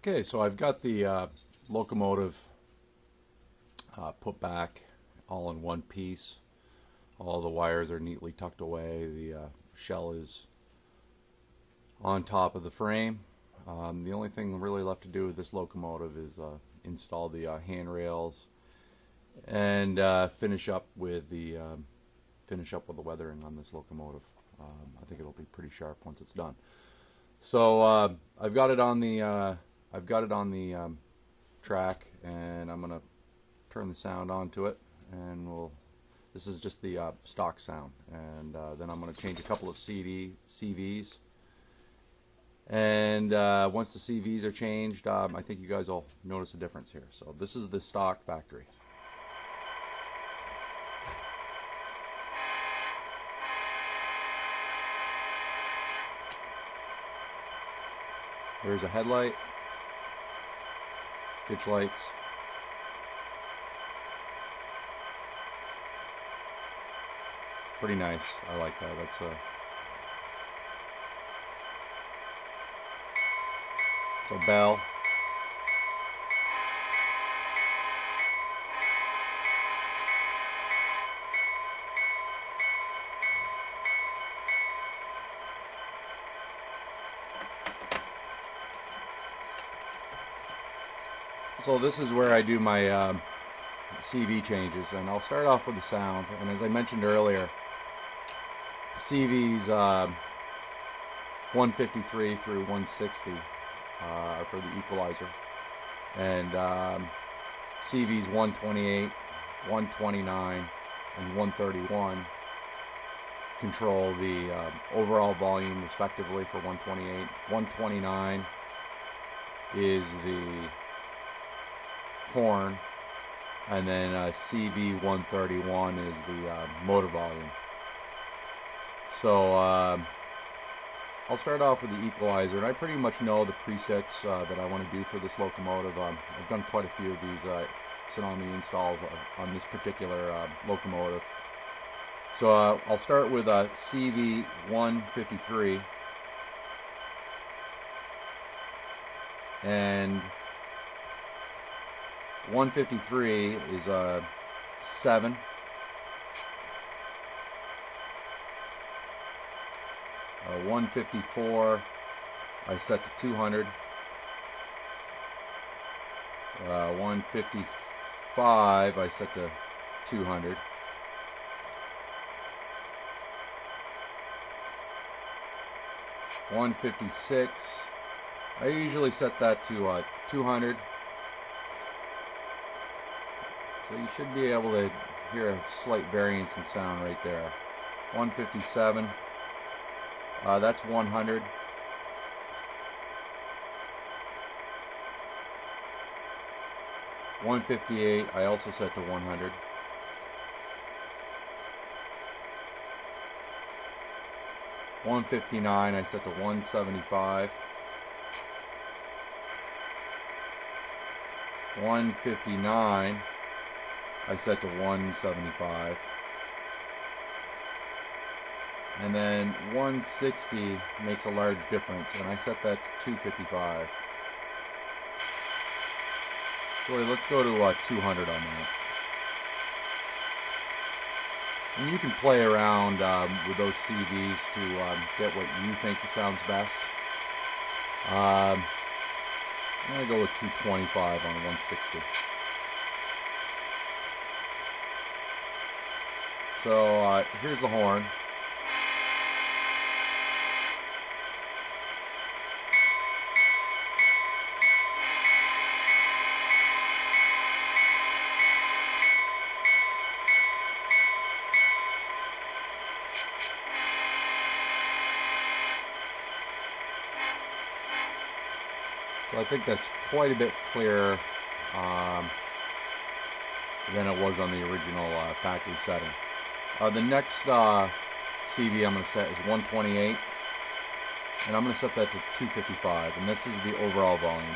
Okay, so I've got the locomotive put back all in one piece. All the wires are neatly tucked away. The shell is on top of the frame. The only thing really left to do with this locomotive is install the handrails and finish up with the weathering on this locomotive. I think it'll be pretty sharp once it's done. So I've got it on the track, and I'm gonna turn the sound onto it, and this is just the stock sound, and then I'm gonna change a couple of CVs, and once the CVs are changed, I think you guys will notice a difference here. So this is the stock factory. There's a headlight, ditch lights, pretty nice. I like that. That's a bell. So this is where I do my CV changes, and I'll start off with the sound. And as I mentioned earlier, CVs 153 through 160 are for the equalizer, and CVs 128, 129, and 131 control the overall volume respectively for 128. 129 is the horn, and then CV 131 is the motor volume. So I'll start off with the equalizer, and I pretty much know the presets that I want to do for this locomotive. I've done quite a few of these Tsunami installs on this particular locomotive. So I'll start with CV 153, and 153 is 7. 154 I set to 200. 155 I set to 200. 156 I usually set that to 200. So you should be able to hear a slight variance in sound right there. 157, that's 100. 158 I also set to 100. 159 I set to 175. 159 I set to 175, and then 160 makes a large difference, and I set that to 255. So let's go to 200 on that. And you can play around with those CVs to get what you think sounds best. I'm going to go with 225 on 160. So here's the horn. So I think that's quite a bit clearer than it was on the original factory setting. The next CV I'm going to set is 128, and I'm going to set that to 255, and this is the overall volume.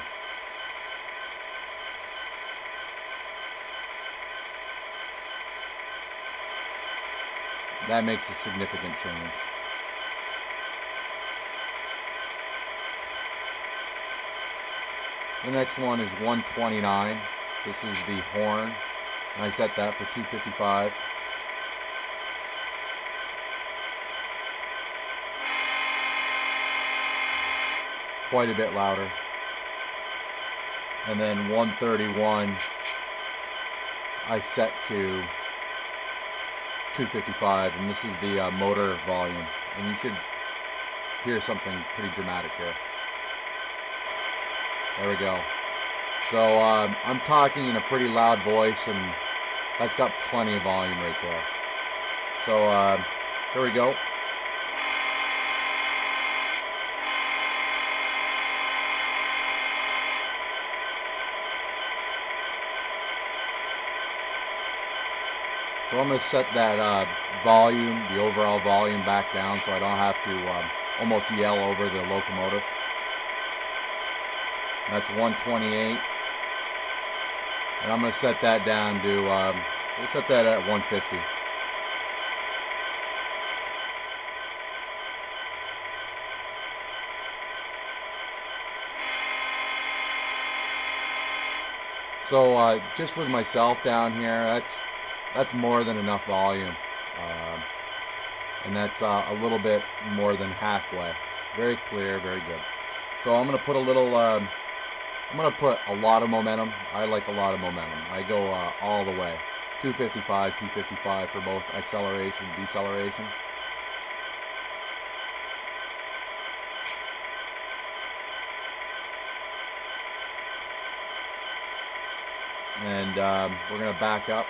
That makes a significant change. The next one is 129. This is the horn, and I set that for 255. Quite a bit louder. And then 131 I set to 255, and this is the motor volume, and you should hear something pretty dramatic here. There we go. So I'm talking in a pretty loud voice, and that's got plenty of volume right there. So here we go. So I'm going to set that volume, the overall volume, back down so I don't have to almost yell over the locomotive. That's 128. And I'm going to set that down to, we'll set that at 150. So just with myself down here, that's more than enough volume, and that's a little bit more than halfway. Very clear, very good. So I'm going to put a little, I'm going to put a lot of momentum. I like a lot of momentum. I go all the way, 255, 255 for both acceleration, deceleration. And we're going to back up.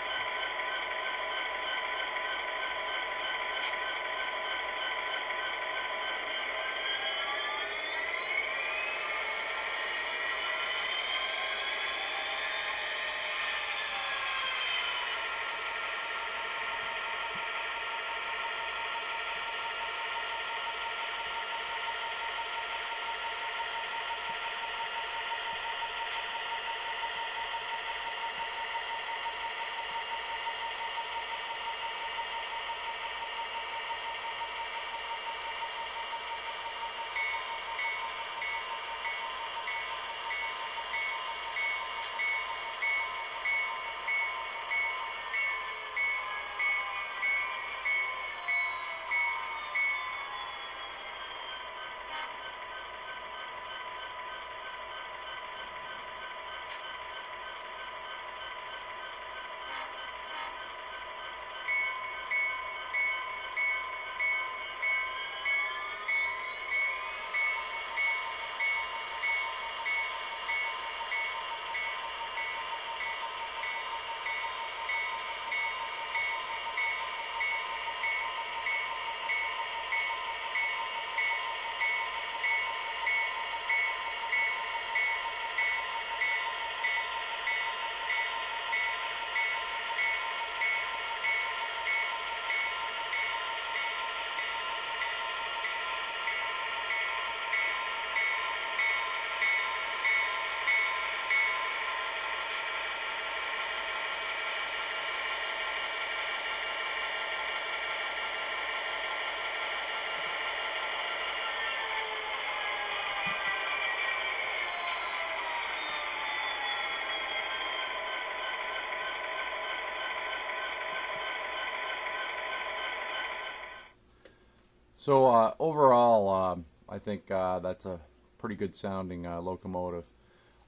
So overall, I think that's a pretty good sounding locomotive.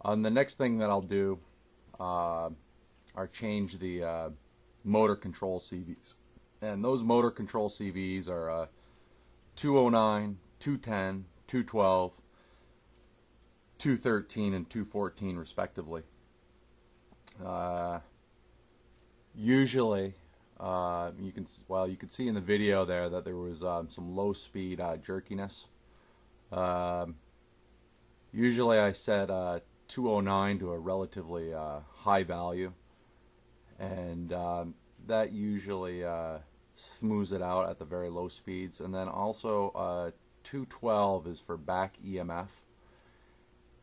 The next thing that I'll do are change the motor control CVs. And those motor control CVs are 209, 210, 212, 213, and 214 respectively. Usually, you could see in the video there that there was some low speed jerkiness. Usually I set 209 to a relatively high value, and that usually smooths it out at the very low speeds. And then also 212 is for back EMF,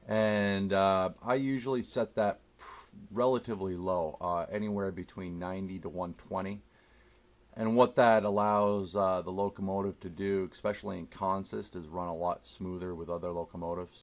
and I usually set that relatively low, anywhere between 90 to 120. And what that allows the locomotive to do, especially in consist, is run a lot smoother with other locomotives.